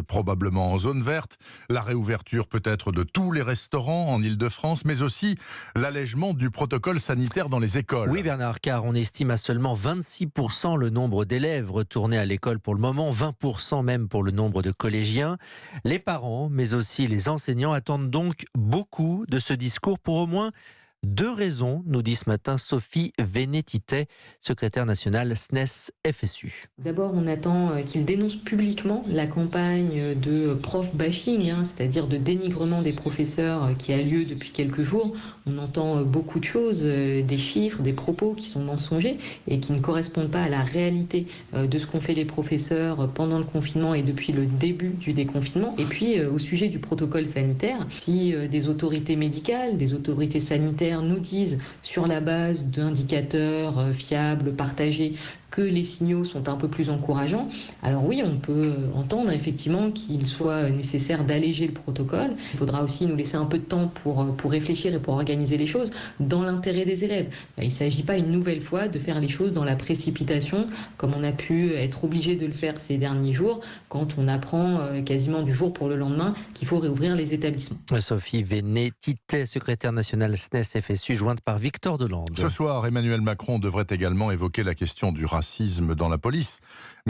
probablement en zone verte, la réouverture peut-être de tous les restaurants en Île-de-France, mais aussi l'allègement du protocole sanitaire dans les écoles. Oui Bernard, car on estime à seulement 26% le nombre d'élèves retournés à l'école pour le moment, 20% même pour le nombre de collégiens. Les parents, mais aussi les enseignants attendent donc beaucoup de ce discours pour au moins 2 raisons, nous dit ce matin Sophie Vénétité, secrétaire nationale SNES-FSU. D'abord, on attend qu'il dénonce publiquement la campagne de prof bashing, c'est-à-dire de dénigrement des professeurs qui a lieu depuis quelques jours. On entend beaucoup de choses, des chiffres, des propos qui sont mensongers et qui ne correspondent pas à la réalité de ce qu'ont fait les professeurs pendant le confinement et depuis le début du déconfinement. Et puis, au sujet du protocole sanitaire, si des autorités médicales, des autorités sanitaires nous disent sur la base d'indicateurs fiables, partagés, que les signaux sont un peu plus encourageants, alors oui, on peut entendre effectivement qu'il soit nécessaire d'alléger le protocole. Il faudra aussi nous laisser un peu de temps pour réfléchir et pour organiser les choses dans l'intérêt des élèves. Il ne s'agit pas une nouvelle fois de faire les choses dans la précipitation, comme on a pu être obligé de le faire ces derniers jours, quand on apprend quasiment du jour pour le lendemain qu'il faut réouvrir les établissements. Sophie Vénétité, secrétaire nationale SNES-FSU, jointe par Victor Delande. Ce soir, Emmanuel Macron devrait également évoquer la question du racisme dans la police.